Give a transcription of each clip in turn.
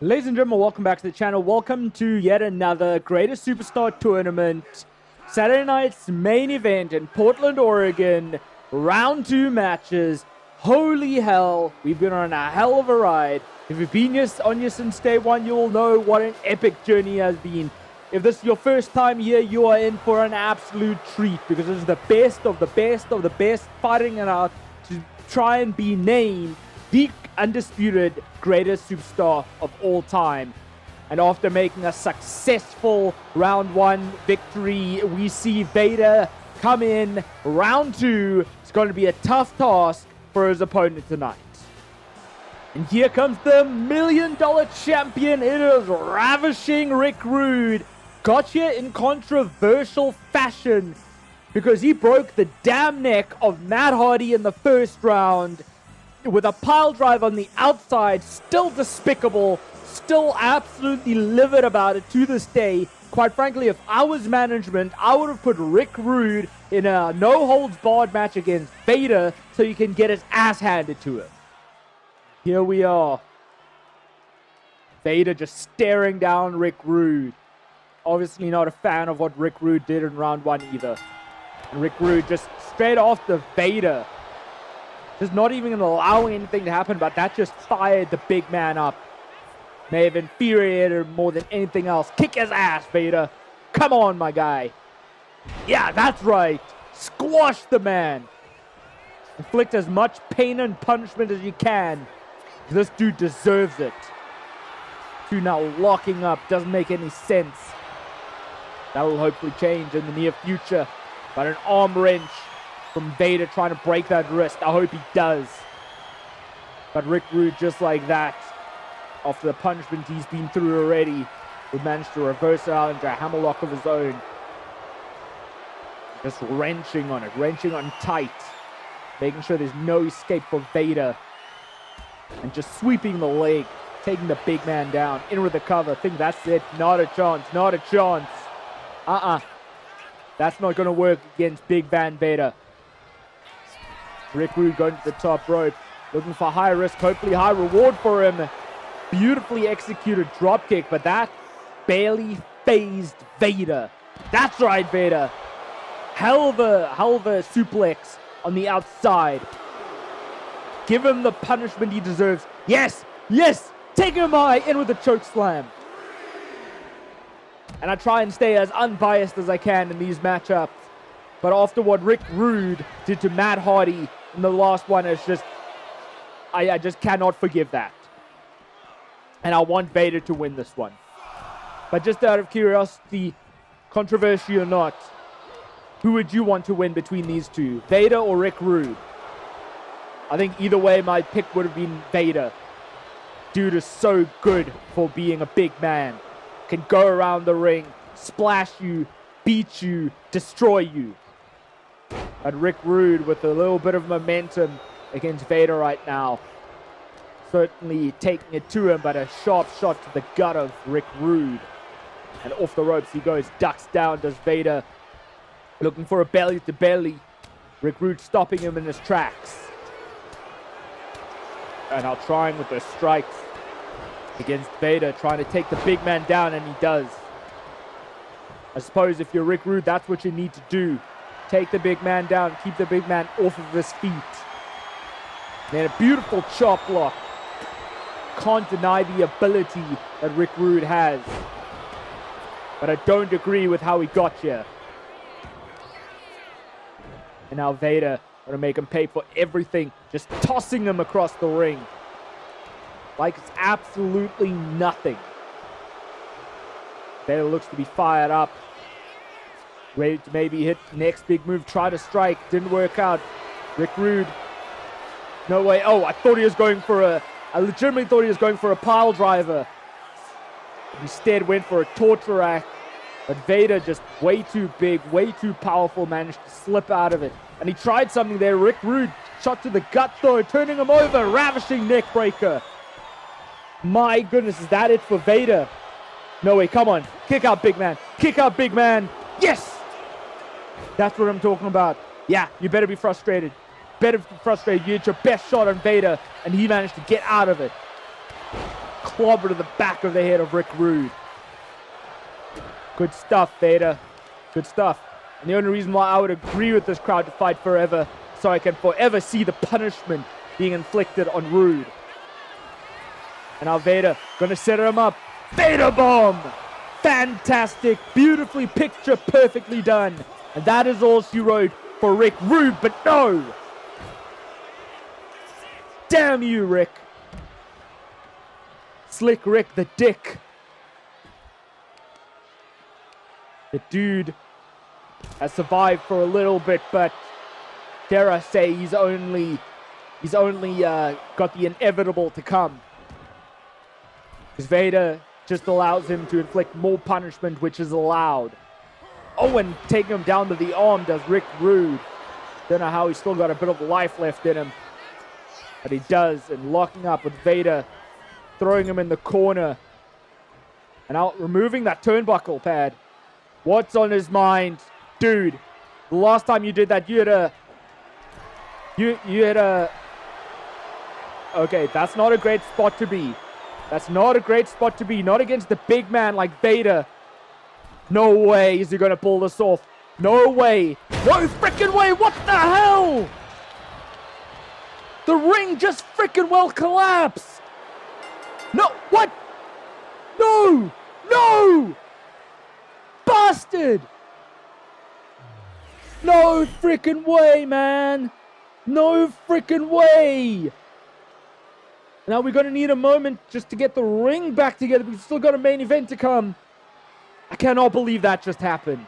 Ladies and gentlemen, welcome back to the channel. Welcome to yet another Greatest Superstar Tournament. Saturday night's main event in Portland, Oregon. Round 2 matches. Holy hell, we've been on a hell of a ride. If you've been on here since day one, you'll know what an epic journey has been. If this is your first time here, you are in for an absolute treat because this is the best of the best of the best fighting it out to try and be named the undisputed greatest superstar of all time. And after making a successful round 1 victory, we see Vader come in round 2. It's going to be a tough task for his opponent tonight. And here comes the $1 million champion. It is Ravishing Rick Rude. Got here in controversial fashion because he broke the damn neck of Matt Hardy in the first round with a pile drive on the outside. Still despicable, still absolutely livid about it to this day. Quite frankly, if I was management, I would have put Rick Rude in a no-holds-barred match against Vader so he can get his ass handed to him. Here we are. Vader just staring down Rick Rude. Obviously not a fan of what Rick Rude did in round 1 either. And Rick Rude just straight off the Vader. Just not even allowing anything to happen, but that just fired the big man up. May have infuriated him more than anything else. Kick his ass, Vader. Come on, my guy. Yeah, that's right. Squash the man. Inflict as much pain and punishment as you can. This dude deserves it. Two now locking up. Doesn't make any sense. That will hopefully change in the near future. But an arm wrench from Vader trying to break that wrist. I hope he does. But Rick Rude, just like that, after the punishment he's been through already, would manage to reverse it out into a hammerlock of his own. Just wrenching on it, wrenching on tight. Making sure there's no escape for Vader. And just sweeping the leg, taking the big man down. In with the cover. I think that's it. Not a chance, not a chance. That's not going to work against Big Van Vader. Rick Rude going to the top rope. Looking for high risk, hopefully high reward for him. Beautifully executed drop kick, but that barely phased Vader. That's right, Vader. Hell of a suplex on the outside. Give him the punishment he deserves. Yes, yes. Take him high, in with the choke slam. And I try and stay as unbiased as I can in these matchups. But after what Rick Rude did to Matt Hardy in the last one, it's just, I just cannot forgive that. And I want Vader to win this one. But just out of curiosity, controversy or not, who would you want to win between these two? Vader or Rick Rude? I think either way my pick would have been Vader. Dude is so good for being a big man. Can go around the ring, splash you, beat you, destroy you. But Rick Rude with a little bit of momentum against Vader right now. Certainly taking it to him, but a sharp shot to the gut of Rick Rude. And off the ropes he goes, ducks down, does Vader. Looking for a belly to belly. Rick Rude stopping him in his tracks. And now trying with those strikes against Vader, trying to take the big man down, and he does. I suppose if you're Rick Rude, that's what you need to do. Take the big man down, keep the big man off of his feet. Then a beautiful chop block. Can't deny the ability that Rick Rude has. But I don't agree with how he got here. And now Vader going to make him pay for everything. Just tossing him across the ring. Like it's absolutely nothing. Vader looks to be fired up. Ready to maybe hit next big move. Try to strike. Didn't work out. Rick Rude. No way. Oh, I thought he was going for I legitimately thought he was going for a pile driver. Instead went for a torture rack. But Vader just way too big, way too powerful, managed to slip out of it. And he tried something there. Rick Rude shot to the gut though, turning him over. Ravishing neck breaker. My goodness, is that it for Vader? No way, come on. Kick out, big man. Kick out, big man. Yes! That's what I'm talking about. Yeah, you better be frustrated. Better be frustrated. You hit your best shot on Vader, and he managed to get out of it. clobber to the back of the head of Rick Rude. Good stuff, Vader. Good stuff. And the only reason why I would agree with this crowd to fight forever, so I can forever see the punishment being inflicted on Rude. And now Vader gonna set him up. Vader bomb! Fantastic, beautifully picture perfectly done. And that is all she wrote for Rick Rude, but no! Damn you, Rick. Slick Rick the dick. The dude has survived for a little bit, but dare I say he's only got the inevitable to come. Because Vader just allows him to inflict more punishment, which is allowed. Oh, and taking him down to the arm does Rick Rude. Don't know how he's still got a bit of life left in him. But he does, and locking up with Vader, throwing him in the corner. And out removing that turnbuckle pad. What's on his mind? Dude, the last time you did that, you had a... Okay, that's not a great spot to be. That's not a great spot to be. Not against the big man like Vader. No way is he going to pull this off. No way. No freaking way. What the hell? The ring just freaking well collapsed. No, what? No. No. Bastard. No freaking way, man. No freaking way. Now we're going to need a moment just to get the ring back together. We've still got a main event to come. I cannot believe that just happened.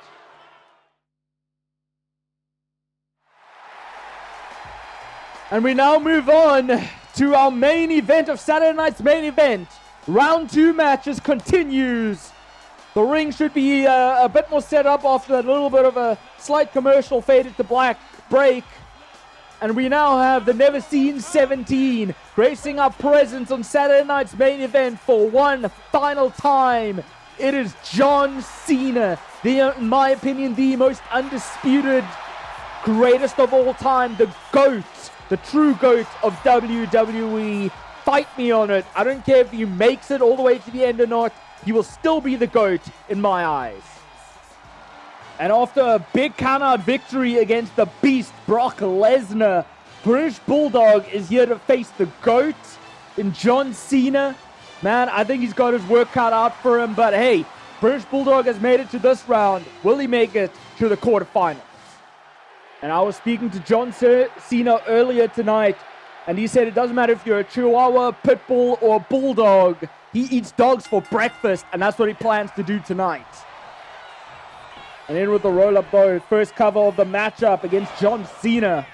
And we now move on to our main event of Saturday night's main event. Round 2 matches continues. The ring should be a bit more set up after a little bit of a slight commercial faded to black break. And we now have the Never Seen 17 gracing our presence on Saturday night's main event for one final time. It is John Cena, in my opinion, the most undisputed, greatest of all time, the GOAT, the true GOAT of WWE. Fight me on it. I don't care if he makes it all the way to the end or not. He will still be the GOAT in my eyes. And after a big count-out victory against the Beast, Brock Lesnar, British Bulldog is here to face the GOAT in John Cena. Man, I think he's got his work cut out for him. But hey, British Bulldog has made it to this round. Will he make it to the quarterfinals? And I was speaking to John Cena earlier tonight, and he said it doesn't matter if you're a Chihuahua, Pitbull, or Bulldog. He eats dogs for breakfast, and that's what he plans to do tonight. And in with the roll-up though, first cover of the matchup against John Cena.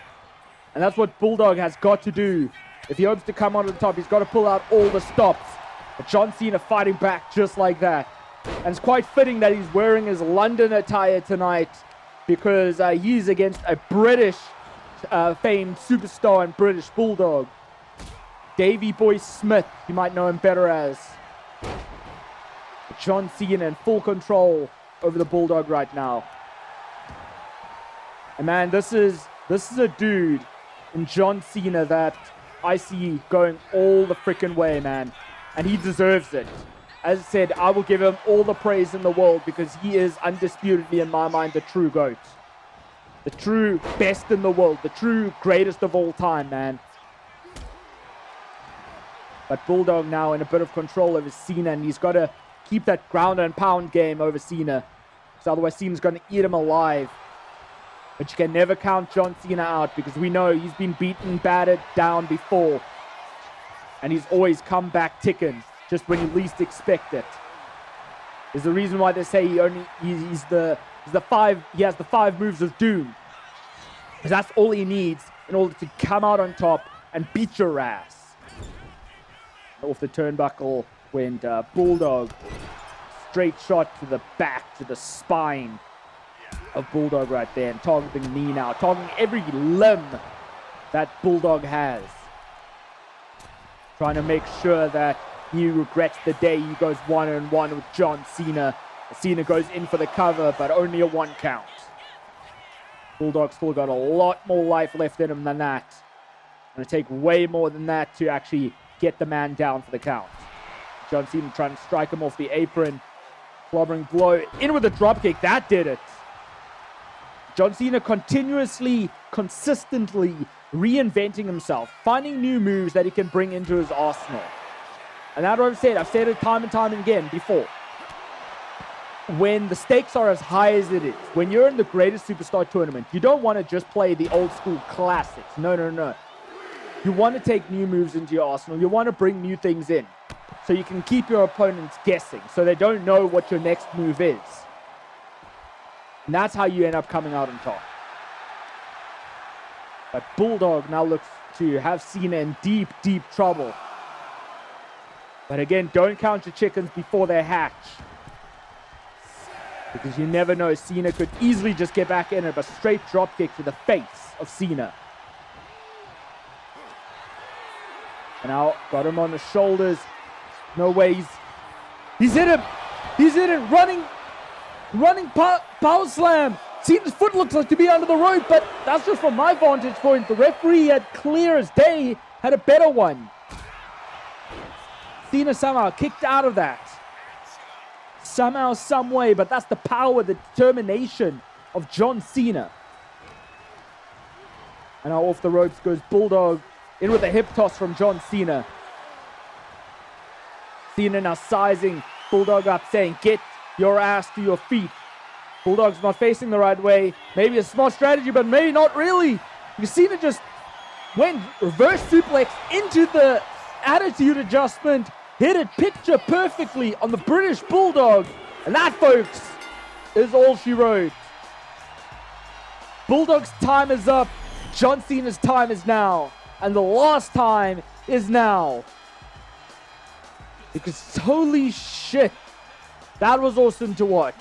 And that's what Bulldog has got to do. If he hopes to come on the top, he's got to pull out all the stops. But John Cena fighting back just like that. And it's quite fitting that he's wearing his London attire tonight, because he's against a British famed superstar and British Bulldog. Davey Boy Smith, you might know him better as. But John Cena in full control over the Bulldog right now. And man, this is a dude in John Cena that I see going all the freaking way, man. And he deserves it. As I said, I will give him all the praise in the world because he is undisputedly, in my mind, the true GOAT. The true best in the world. The true greatest of all time, man. But Bulldog now in a bit of control over Cena, and he's got to keep that ground and pound game over Cena. Because otherwise Cena's going to eat him alive. But you can never count John Cena out because we know he's been beaten, battered down before. And he's always come back ticking just when you least expect it. There's a reason why they say he has the 5 moves of doom. Because that's all he needs in order to come out on top and beat your ass. Off the turnbuckle went Bulldog. Straight shot to the back, to the spine of Bulldog right there. And targeting the knee now. Targeting every limb that Bulldog has. Trying to make sure that he regrets the day he goes 1-on-1 with John Cena. Cena goes in for the cover, but only a 1 count. Bulldog still got a lot more life left in him than that. Going to take way more than that to actually get the man down for the count. John Cena trying to strike him off the apron. Clobbering blow. In with a dropkick. That did it. John Cena continuously, consistently reinventing himself, finding new moves that he can bring into his arsenal. And that's what I've said. I've said it time and time again before. When the stakes are as high as it is, when you're in the greatest superstar tournament, you don't want to just play the old school classics. No, no, no. You want to take new moves into your arsenal. You want to bring new things in so you can keep your opponents guessing, so they don't know what your next move is. And that's how you end up coming out on top. But Bulldog now looks to have Cena in deep, deep trouble. But again, don't count your chickens before they hatch. Because you never know, Cena could easily just get back in it, but straight dropkick to the face of Cena. And now got him on the shoulders. No way, he's hit him. He's hit him, running power slam. Cena's foot looks like to be under the rope, but that's just from my vantage point. The referee had clear as day, had a better one. Cena somehow kicked out of that. Somehow, some way, but that's the power, the determination of John Cena. And now off the ropes goes Bulldog, in with a hip toss from John Cena. Cena now sizing Bulldog up, saying, get your ass to your feet. Bulldog's not facing the right way. Maybe a smart strategy, but maybe not really. Because Cena just went reverse suplex into the attitude adjustment, hit it picture perfectly on the British Bulldog. And that, folks, is all she wrote. Bulldog's time is up. John Cena's time is now. And the last time is now. Because holy shit, that was awesome to watch.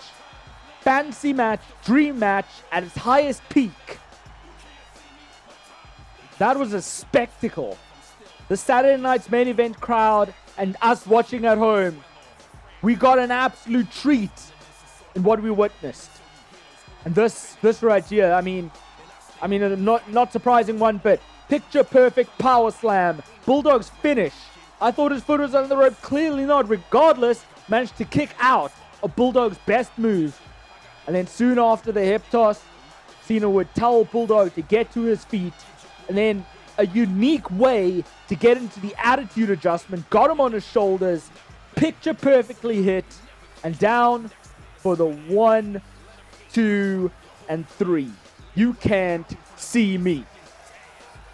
Fantasy match, dream match at its highest peak. That was a spectacle. The Saturday night's main event crowd and us watching at home, we got an absolute treat in what we witnessed. And this right here, I mean, not surprising one bit. Picture perfect power slam. Bulldog's finish. I thought his foot was under the rope. Clearly not. Regardless, managed to kick out of Bulldog's best move. And then soon after the hip toss, Cena would tell Bulldog to get to his feet. And then a unique way to get into the attitude adjustment. Got him on his shoulders. Picture perfectly hit. And down for the 1, 2, and 3. You can't see me.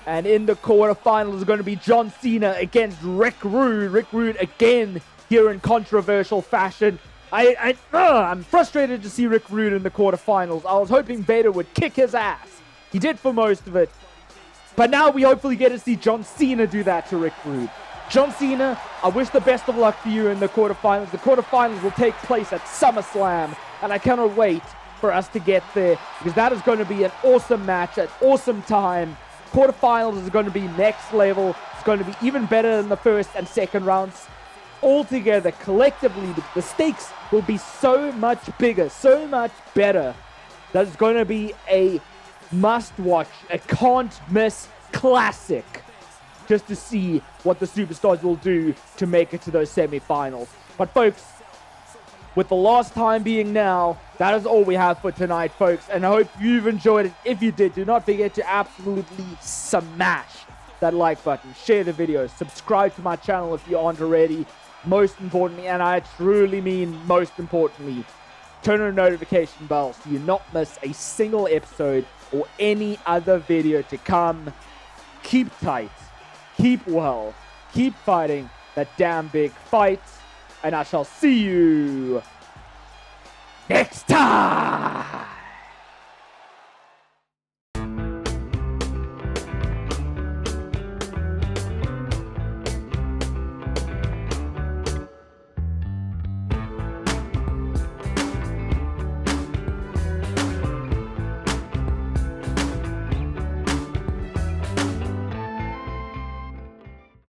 And in the quarterfinals is going to be John Cena against Rick Rude. Rick Rude again here in controversial fashion. I'm frustrated to see Rick Rude in the quarterfinals. I was hoping Vader would kick his ass. He did for most of it. But now we hopefully get to see John Cena do that to Rick Rude. John Cena, I wish the best of luck for you in the quarterfinals. The quarterfinals will take place at SummerSlam. And I cannot wait for us to get there, because that is going to be an awesome match, an awesome time. Quarterfinals is going to be next level. It's going to be even better than the first and second rounds. Altogether, collectively, the stakes will be so much bigger, so much better, that it's going to be a must-watch, a can't-miss classic, just to see what the superstars will do to make it to those semifinals. But folks, with the last time being now, that is all we have for tonight, folks. And I hope you've enjoyed it. If you did, do not forget to absolutely smash that like button. Share the video. Subscribe to my channel if you aren't already. Most importantly, and I truly mean most importantly, turn on the notification bell so you not miss a single episode or any other video to come. Keep tight. Keep well. Keep fighting that damn big fight. And I shall see you next time.